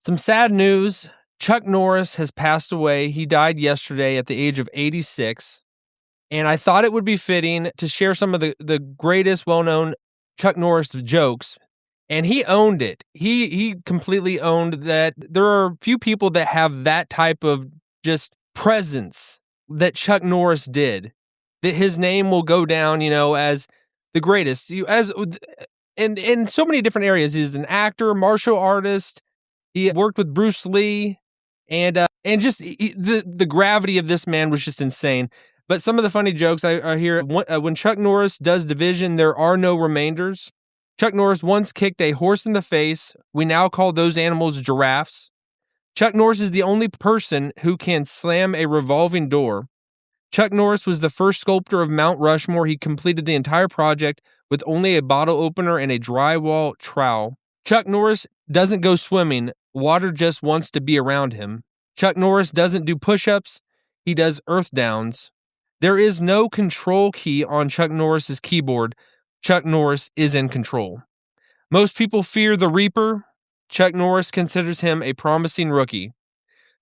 Some sad news. Chuck Norris has passed away. He died yesterday at the age of 86. And I thought it would be fitting to share some of the greatest well-known Chuck Norris jokes. And he owned it. He completely owned that. There are few people that have that type of just presence that Chuck Norris did. That his name will go down, as the greatest. And in so many different areas. He's an actor, martial artist. He worked with Bruce Lee, and just the gravity of this man was just insane. But some of the funny jokes I hear, when Chuck Norris does division, there are no remainders. Chuck Norris once kicked a horse in the face. We now call those animals giraffes. Chuck Norris is the only person who can slam a revolving door. Chuck Norris was the first sculptor of Mount Rushmore. He completed the entire project with only a bottle opener and a drywall trowel. Chuck Norris doesn't go swimming. Water just wants to be around him. Chuck Norris doesn't do push-ups. He does earth downs. There is no control key on Chuck Norris's keyboard. Chuck Norris is in control. Most people fear the Reaper. Chuck Norris considers him a promising rookie.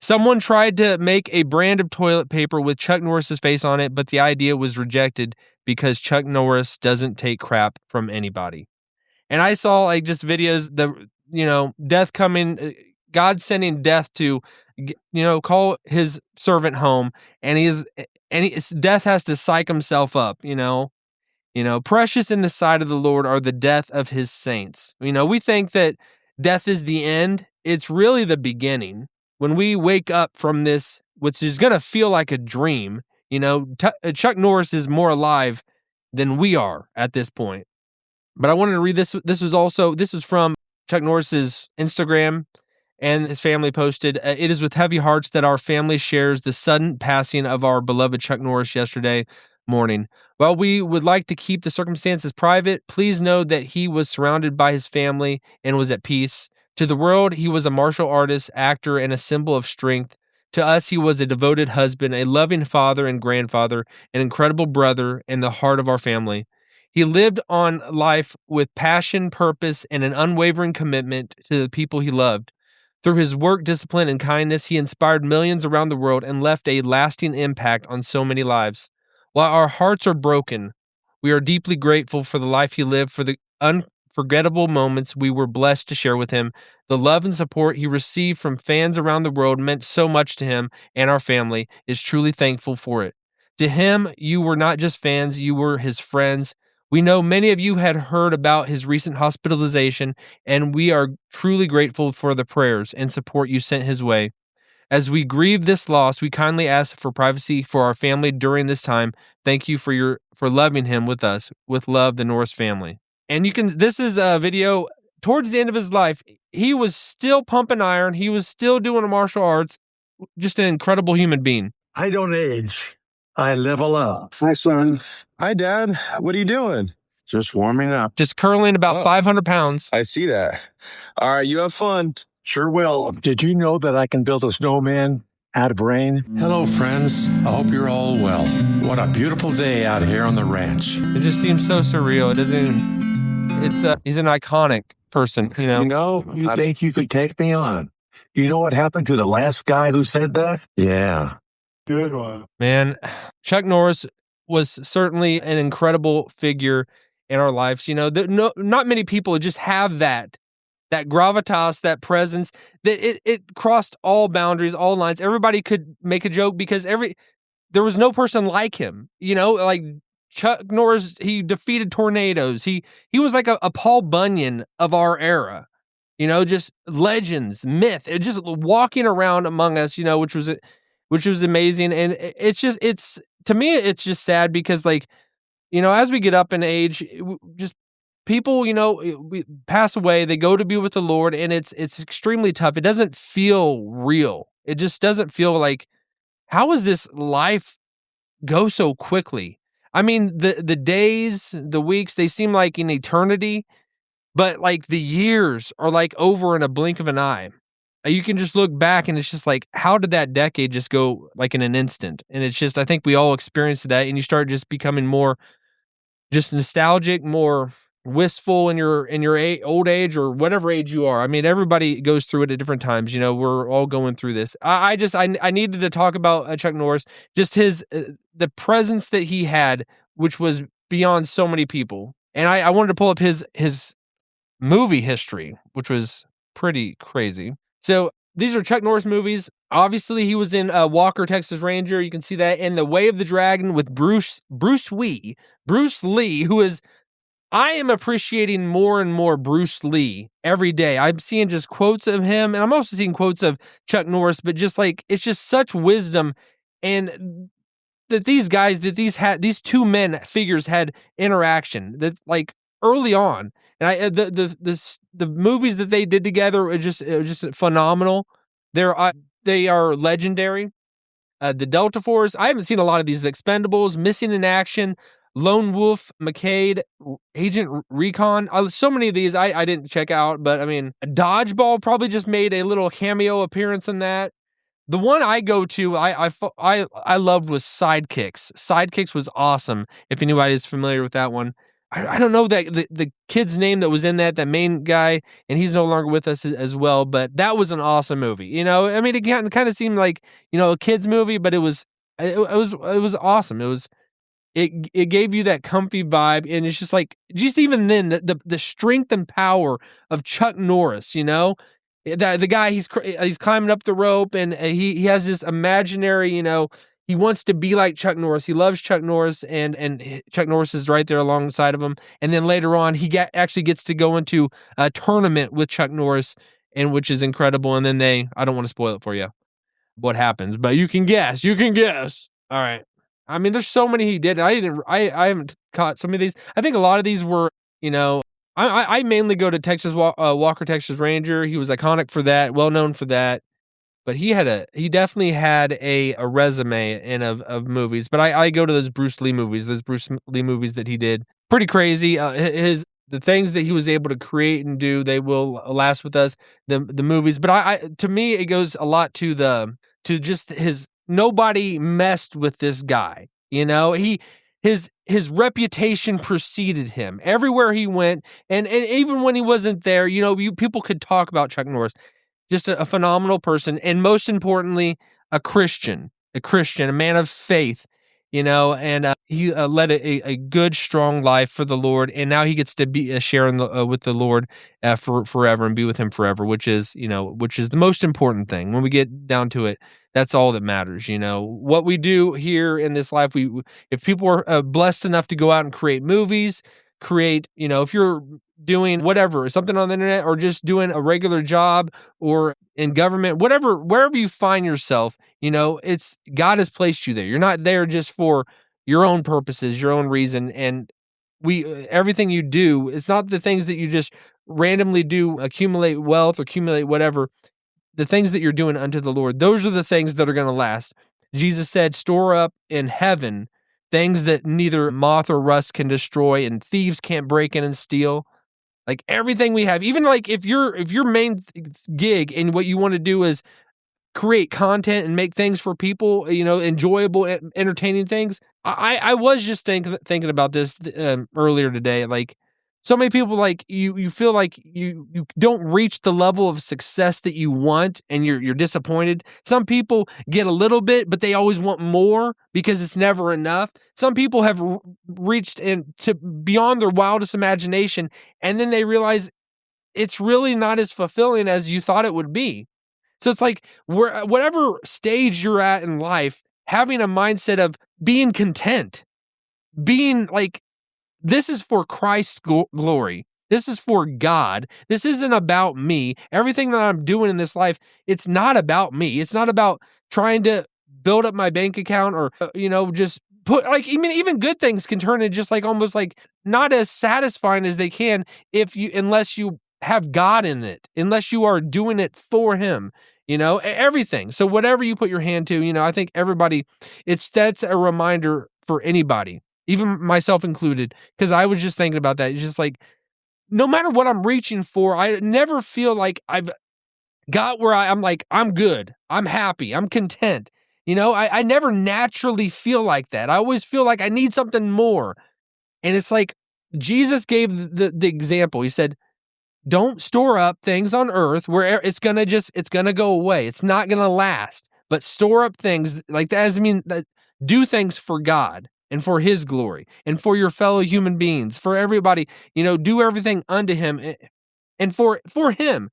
Someone tried to make a brand of toilet paper with Chuck Norris's face on it, but the idea was rejected because Chuck Norris doesn't take crap from anybody. And I saw just videos, death coming, God sending death to, call his servant home, and death has to psych himself up, precious in the sight of the Lord are the death of his saints. We think that death is the end. It's really the beginning. When we wake up from this, which is going to feel like a dream, Chuck Norris is more alive than we are at this point. But I wanted to read this. This was from Chuck Norris's Instagram, and his family posted, "It is with heavy hearts that our family shares the sudden passing of our beloved Chuck Norris yesterday morning. While we would like to keep the circumstances private, please know that he was surrounded by his family and was at peace. To the world, he was a martial artist, actor, and a symbol of strength. To us, he was a devoted husband, a loving father and grandfather, an incredible brother, and the heart of our family. He lived on life with passion, purpose, and an unwavering commitment to the people he loved. Through his work, discipline, and kindness, he inspired millions around the world and left a lasting impact on so many lives. While our hearts are broken, we are deeply grateful for the life he lived, for the unforgettable moments we were blessed to share with him. The love and support he received from fans around the world meant so much to him, and our family is truly thankful for it. To him, you were not just fans, you were his friends. We know many of you had heard about his recent hospitalization, and we are truly grateful for the prayers and support you sent his way. As we grieve this loss, we kindly ask for privacy for our family during this time. Thank you for loving him with us. With love, the Norris family." And this is a video towards the end of his life. He was still pumping iron. He was still doing martial arts. Just an incredible human being. I don't age. I level up. Hi, son. Hi, Dad. What are you doing? Just warming up. Just curling about 500 pounds. I see that. All right, you have fun. Sure will. Did you know that I can build a snowman out of rain? Hello, friends. I hope you're all well. What a beautiful day out here on the ranch. It just seems so surreal. It doesn't even... he's an iconic person, You think you could take me on? You know what happened to the last guy who said that? Yeah. Good one. Man, Chuck Norris was certainly an incredible figure in our lives. Not many people just have that gravitas, that presence, that it crossed all boundaries, all lines. Everybody could make a joke because there was no person like him. Like Chuck Norris, he defeated tornadoes. He was like a Paul Bunyan of our era. Just legends, myth, just walking around among us. Which was amazing. And to me, it's just sad because as we get up in age, just people, we pass away, they go to be with the Lord, and it's extremely tough. It doesn't feel real. It just doesn't feel like, how is this life go so quickly? I mean, the days, the weeks, they seem like an eternity, but the years are over in a blink of an eye. You can just look back and it's just how did that decade just go in an instant? And it's just, I think we all experienced that, and you start just becoming more just nostalgic, more wistful in your old age or whatever age you are. I mean, everybody goes through it at different times. You know, we're all going through this. I needed to talk about Chuck Norris, just his the presence that he had, which was beyond so many people. And I wanted to pull up his movie history, which was pretty crazy. So these are Chuck Norris movies. Obviously, he was in Walker, Texas Ranger. You can see that in The Way of the Dragon with Bruce Lee, who is. I am appreciating more and more Bruce Lee every day. I'm seeing just quotes of him, and I'm also seeing quotes of Chuck Norris, but just like, it's just such wisdom, and that these guys, these two men figures had interaction that like early on, and the movies that they did together are just phenomenal. They are legendary. The Delta Force. I haven't seen a lot of these. The Expendables, Missing in Action, Lone Wolf, McCade, Agent Recon. So many of these I didn't check out, but I mean, Dodgeball probably just made a little cameo appearance in that. The one I go to, I loved was Sidekicks. Sidekicks was awesome. If anybody is familiar with that one, I don't know that the kid's name that was in that main guy, and he's no longer with us as well. But that was an awesome movie. You know, I mean, it kind of seemed like, you know, a kid's movie, but it was awesome. It gave you that comfy vibe, and it's just like, just even then, the strength and power of Chuck Norris, you know, the guy, he's climbing up the rope, and he has this imaginary, you know, he wants to be like Chuck Norris. He loves Chuck Norris, and Chuck Norris is right there alongside of him. And then later on, he actually gets to go into a tournament with Chuck Norris, and which is incredible. And then I don't want to spoil it for you, what happens, but you can guess. All right. I mean, there's so many he did. I haven't caught some of these. I think a lot of these were, you know, I mainly go to Walker, Texas Ranger. He was iconic for that, well known for that. But he definitely had a resume of movies. But I go to those Bruce Lee movies that he did. Pretty crazy. The things that he was able to create and do, they will last with us. The movies, but to me, it goes a lot to just his. Nobody messed with this guy. You know, his reputation preceded him everywhere he went, and even when he wasn't there, you know, people could talk about Chuck Norris. Just a phenomenal person, and most importantly, a Christian, a man of faith, you know, and he led a good, strong life for the Lord, and now he gets to be sharing with the Lord for forever and be with him forever, which is the most important thing. When we get down to it, that's all that matters. You know, what we do here in this life, if people are blessed enough to go out and create movies, you know, if you're doing whatever, something on the internet, or just doing a regular job, or in government, wherever you find yourself, you know, it's God has placed you there. You're not there just for your own purposes, your own reason. And everything you do, it's not the things that you just randomly do, accumulate wealth, accumulate whatever. The things that you're doing unto the Lord, those are the things that are going to last. Jesus said, store up in heaven things that neither moth or rust can destroy, and thieves can't break in and steal. Like everything we have, even like if your main gig and what you want to do is create content and make things for people, you know, enjoyable, entertaining things. I was just thinking about this earlier today. Like, so many people, like you feel like you don't reach the level of success that you want, and you're disappointed. Some people get a little bit, but they always want more because it's never enough. Some people have reached into beyond their wildest imagination, and then they realize it's really not as fulfilling as you thought it would be. So it's like, whatever stage you're at in life, having a mindset of being content, being like, this is for Christ's glory. This is for God. This isn't about me. Everything that I'm doing in this life, it's not about me. It's not about trying to build up my bank account, or, you know, just put, like, even good things can turn into just like almost like not as satisfying as they can unless you have God in it, unless you are doing it for him, you know, everything. So whatever you put your hand to, you know, I think that's a reminder for anybody, even myself included, because I was just thinking about that. It's just like, no matter what I'm reaching for, I never feel like I've got where I'm like, I'm good, I'm happy, I'm content. You know, I never naturally feel like that. I always feel like I need something more. And it's like, Jesus gave the example. He said, don't store up things on earth where it's going to go away. It's not going to last. But store up things like that. I mean, do things for God and for his glory and for your fellow human beings, for everybody, do everything unto him and for him.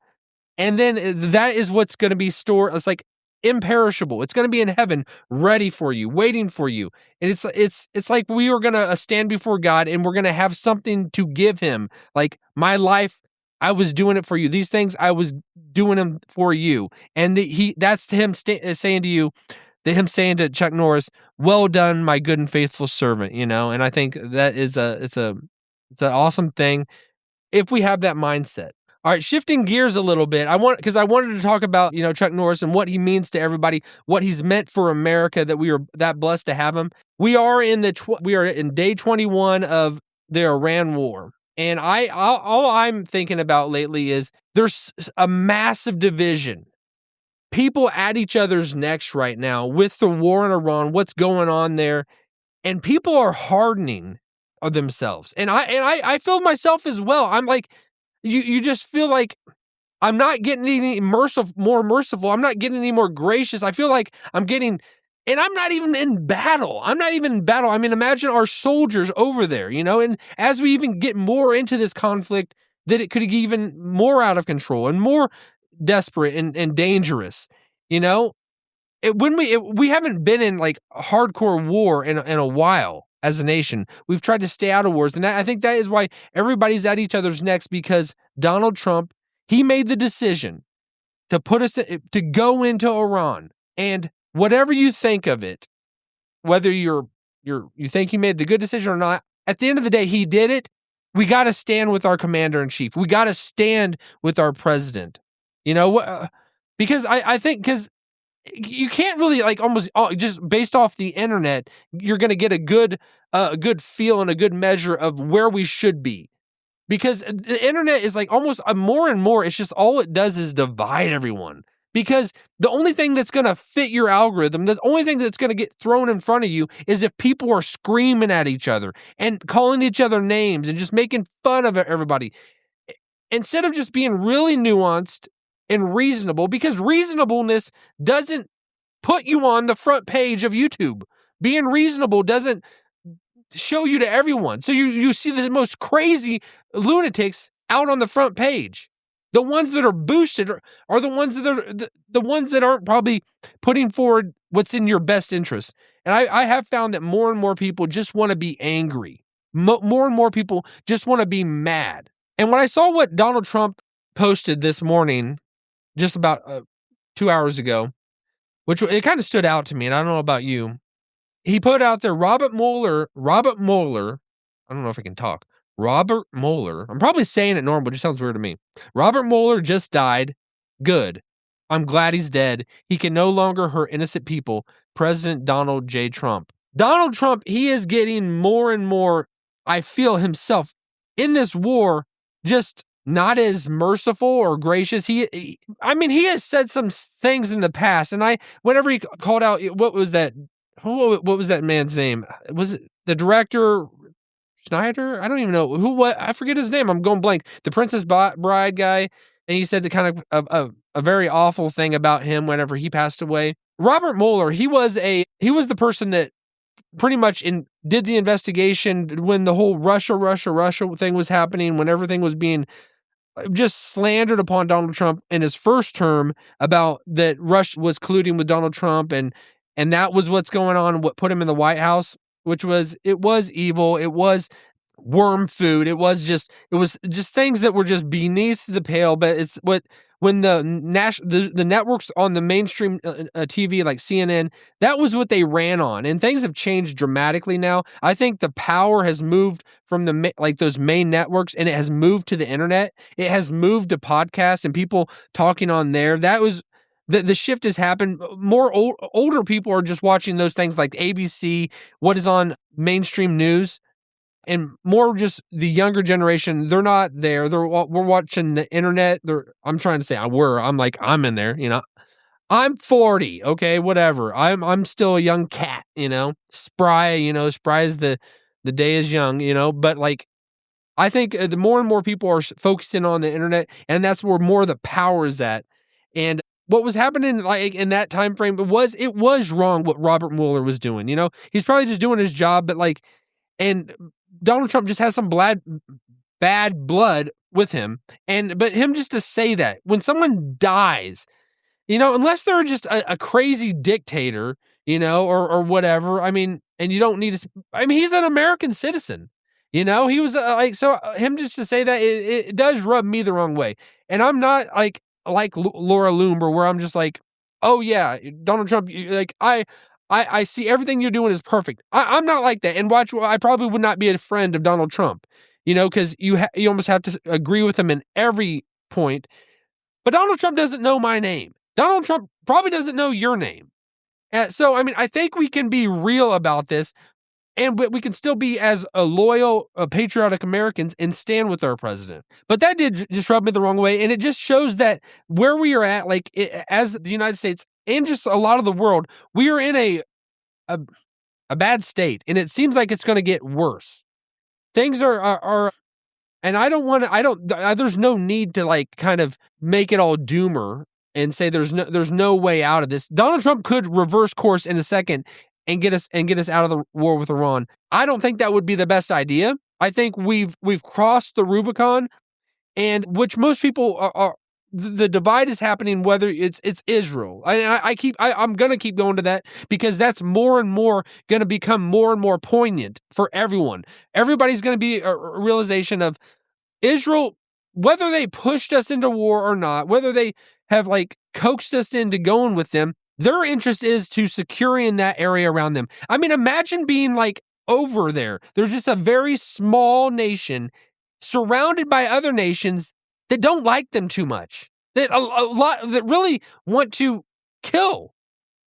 And then that is what's going to be stored. It's like imperishable. It's going to be in heaven, ready for you, waiting for you. And it's like we are going to stand before God and we're going to have something to give him. Like my life, I was doing it for you. These things I was doing them for you. And that's him saying to you, him saying to Chuck Norris, "Well done, my good and faithful servant." And I think that is it's an awesome thing if we have that mindset. All right, shifting gears a little bit. I wanted to talk about, Chuck Norris and what he means to everybody, what he's meant for America, that we are that blessed to have him. We are in day 21 of the Iran war. And all I'm thinking about lately is there's a massive division. People at each other's necks right now with the war in Iran, what's going on there, and people are hardening of themselves. And I feel myself as well. I'm like, you just feel like I'm not getting any more merciful. I'm not getting any more gracious. I feel like I'm getting, and I'm not even in battle. I mean, imagine our soldiers over there, and as we even get more into this conflict, that it could get even more out of control and more desperate and dangerous, we haven't been in like hardcore war in a while as a nation. We've tried to stay out of wars, and I think that is why everybody's at each other's necks, because Donald Trump, he made the decision to to go into Iran. And whatever you think of it, whether you think he made the good decision or not, at the end of the day, he did it. We got to stand with our commander-in-chief. We got to stand with our president. Because I think, because you can't really, like, almost just based off the internet, you're going to get a good feel and a good measure of where we should be. Because the internet is like almost more and more, it's just all it does is divide everyone. Because the only thing that's going to fit your algorithm, the only thing that's going to get thrown in front of you is if people are screaming at each other and calling each other names and just making fun of everybody. Instead of just being really nuanced and reasonable, because reasonableness doesn't put you on the front page of YouTube. Being reasonable doesn't show you to everyone. So you see the most crazy lunatics out on the front page. The ones that are boosted are the ones that are the ones that aren't probably putting forward what's in your best interest. And I have found that more and more people just want to be angry. More and more people just want to be mad. And when I saw what Donald Trump posted this morning, just about 2 hours ago, which it kind of stood out to me, and I don't know about you. He put out there, Robert Mueller, I don't know if I can talk. Robert Mueller, I'm probably saying it normal, but it just sounds weird to me. Robert Mueller just died. Good. I'm glad he's dead. He can no longer hurt innocent people. President Donald J. Trump. Donald Trump, he is getting more and more, I feel himself, in this war, just not as merciful or gracious. He has said some things in the past, and whenever he called out, what was that man's name? Was it the director, Schneider? I don't even know I forget his name. I'm going blank. The Princess Bride guy, and he said kind of a very awful thing about him whenever he passed away. Robert Mueller, he was the person that pretty much did the investigation when the whole Russia thing was happening, when everything was being just slandered upon Donald Trump in his first term about that Russia was colluding with Donald Trump, and that was what's going on, what put him in the White House, it was evil, it was worm food, it was just things that were just beneath the pale. But it's when the networks on the mainstream TV like CNN, that was what they ran on, and things have changed dramatically now. I think the power has moved from those main networks, and it has moved to the internet. It has moved to podcasts and people talking on there. That was the shift has happened. More older people are just watching those things like ABC, what is on mainstream news. And more just the younger generation, they're not there. We're watching the internet. I'm trying to say I'm in there, I'm 40, okay, whatever. I'm still a young cat, spry, spry as the day is young, but like I think the more and more people are focusing on the internet, and that's where more of the power is at. And what was happening like in that time frame, it was wrong what Robert Mueller was doing. He's probably just doing his job, but and Donald Trump just has some bad blood with him. But him just to say that when someone dies, unless they're just a crazy dictator, or whatever. I mean, and you don't need to. I mean, he's an American citizen. He was him just to say that it does rub me the wrong way. And I'm not like Laura Loomer, where I'm just like, oh yeah, Donald Trump. I see everything you're doing is perfect. I'm not like that. And I probably would not be a friend of Donald Trump, because you almost have to agree with him in every point. But Donald Trump doesn't know my name. Donald Trump probably doesn't know your name. So, I mean, I think we can be real about this, and we can still be as a loyal, patriotic Americans and stand with our president. But that did just rub me the wrong way, and it just shows that where we are at, as the United States and just a lot of the world, we are in a bad state, and it seems like it's going to get worse. Things are and there's no need to kind of make it all doomer and say there's no way out of this. Donald Trump could reverse course in a second and get us out of the war with Iran. I don't think that would be the best idea. I think we've crossed the Rubicon, and which most people are the divide is happening whether it's Israel. I'm going to keep going to that, because that's more and more going to become more and more poignant for everyone. Everybody's going to be a realization of Israel, whether they pushed us into war or not, whether they have coaxed us into going with them, their interest is to securing that area around them. I mean, imagine being over there. There's just a very small nation surrounded by other nations that don't like them too much, that a lot that really want to kill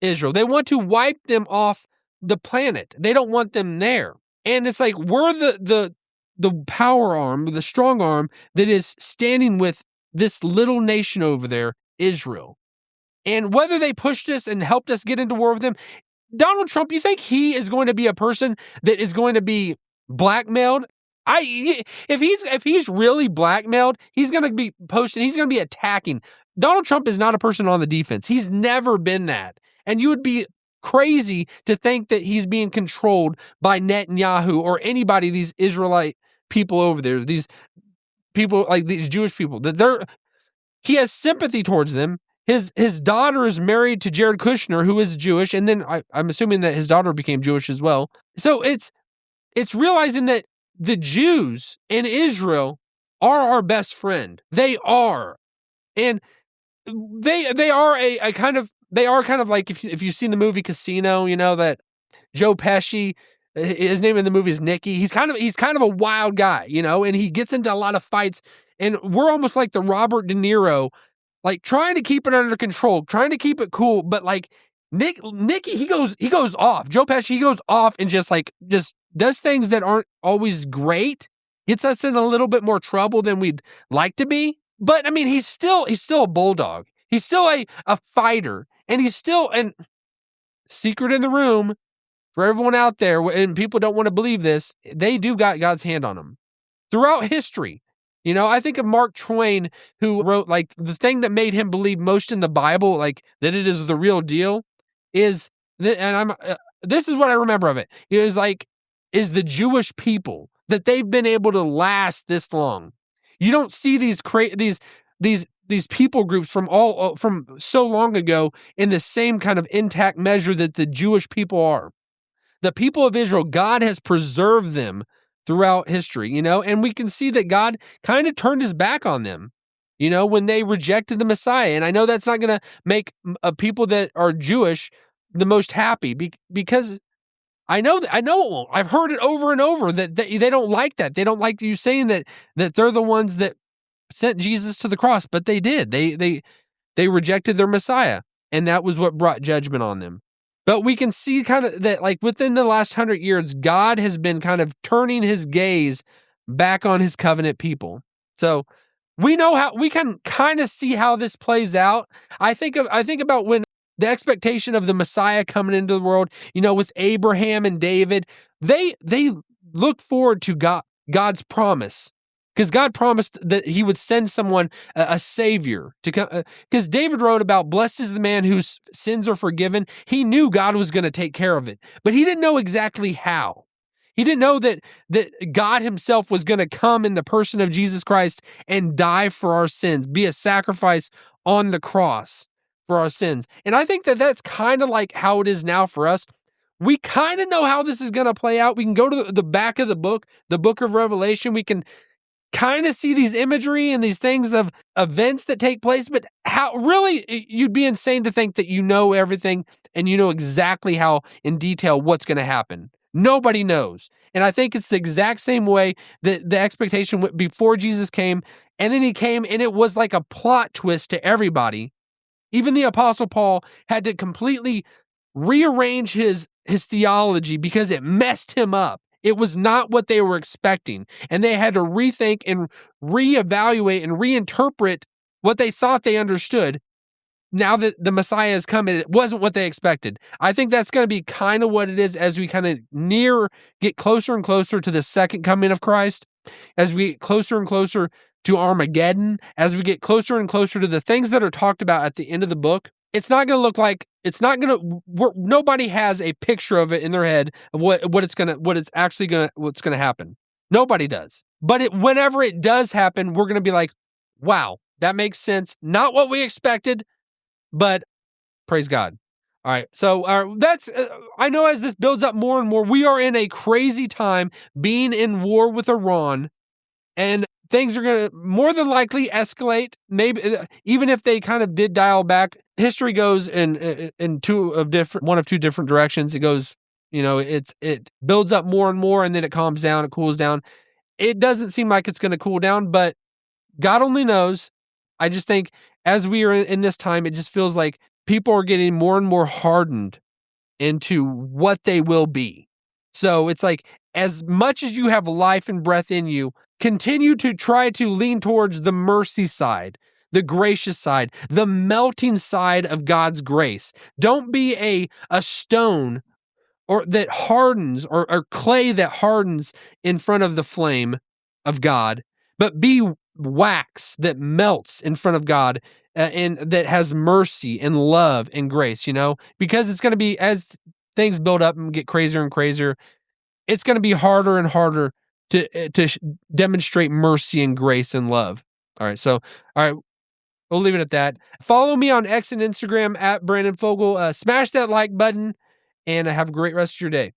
Israel. They want to wipe them off the planet. They don't want them there. And it's we're the power arm, the strong arm that is standing with this little nation over there, Israel. And whether they pushed us and helped us get into war with them, Donald Trump, you think he is going to be a person that is going to be blackmailed? If he's really blackmailed, he's going to be posting, he's going to be attacking. Donald Trump is not a person on the defense. He's never been that. And you would be crazy to think that he's being controlled by Netanyahu or anybody, these Israelite people over there, these people, these Jewish people, he has sympathy towards them. His daughter is married to Jared Kushner, who is Jewish, and then I'm assuming that his daughter became Jewish as well. So it's realizing that the Jews in Israel are our best friend. They are, and they are a kind of like if you've seen the movie Casino, that Joe Pesci, his name in the movie is Nicky. He's kind of a wild guy, and he gets into a lot of fights, and we're almost like the Robert De Niro. Trying to keep it under control, trying to keep it cool, but Nicky, he goes off. Joe Pesci, he goes off and just does things that aren't always great, gets us in a little bit more trouble than we'd like to be. But I mean, he's still a bulldog. He's still a fighter, and he's still secret in the room for everyone out there. And people don't want to believe this. They do got God's hand on them throughout history. I think of Mark Twain, who wrote the thing that made him believe most in the Bible, that it is the real deal, is this is what I remember of it. It was is the Jewish people, that they've been able to last this long. You don't see these people groups from so long ago in the same kind of intact measure that the Jewish people are. The people of Israel, God has preserved them throughout history, and we can see that God kind of turned his back on them, when they rejected the Messiah. And I know that's not going to make people that are Jewish the most happy, because I know it won't. I've heard it over and over that they don't like that. They don't like you saying that they're the ones that sent Jesus to the cross, but they did. They rejected their Messiah, and that was what brought judgment on them. But we can see kind of that within the last 100 years, God has been kind of turning his gaze back on his covenant people. So we can kind of see how this plays out. I think about when the expectation of the Messiah coming into the world, with Abraham and David, they looked forward to God's promise because God promised that he would send someone, a savior to come. Because David wrote about, blessed is the man whose sins are forgiven. He knew God was going to take care of it, but he didn't know exactly how. He didn't know that God himself was going to come in the person of Jesus Christ and die for our sins, be a sacrifice on the cross for our sins. And I think that that's kind of like how it is now for us. We kind of know how this is going to play out. We can go to the back of the book of Revelation. We can kind of see these imagery and these things of events that take place, but how really you'd be insane to think that you know everything and you know exactly how in detail what's going to happen. Nobody knows. And I think it's the exact same way that the expectation went before Jesus came, and then he came and it was like a plot twist to everybody. Even the Apostle Paul had to completely rearrange his theology because it messed him up. It was not what they were expecting, and they had to rethink and reevaluate and reinterpret what they thought they understood. Now that the Messiah has come and it wasn't what they expected. I think that's going to be kind of what it is as we kind of get closer and closer to the second coming of Christ, as we get closer and closer to Armageddon, as we get closer and closer to the things that are talked about at the end of the book. It's not going to look like, nobody has a picture of it in their head of what's going to happen. Nobody does. But whenever it does happen, we're going to be like, wow, that makes sense. Not what we expected, but praise God. All right. So that's, I know as this builds up more and more, we are in a crazy time being in war with Iran, and things are going to more than likely escalate. Maybe even if they kind of did dial back, history goes in one of two different directions. It goes, it builds up more and more, and then it calms down, it cools down. It doesn't seem like it's going to cool down, but God only knows. I just think as we are in this time, it just feels like people are getting more and more hardened into what they will be. So it's like, as much as you have life and breath in you, continue to try to lean towards the mercy side, the gracious side, the melting side of God's grace. Don't be a stone or that hardens or clay that hardens in front of the flame of God, but be wax that melts in front of God and that has mercy and love and grace, because it's going to be, as things build up and get crazier and crazier, it's going to be harder and harder to demonstrate mercy and grace and love. All right. We'll leave it at that. Follow me on X and Instagram at Brandon Fogel. Smash that like button and have a great rest of your day.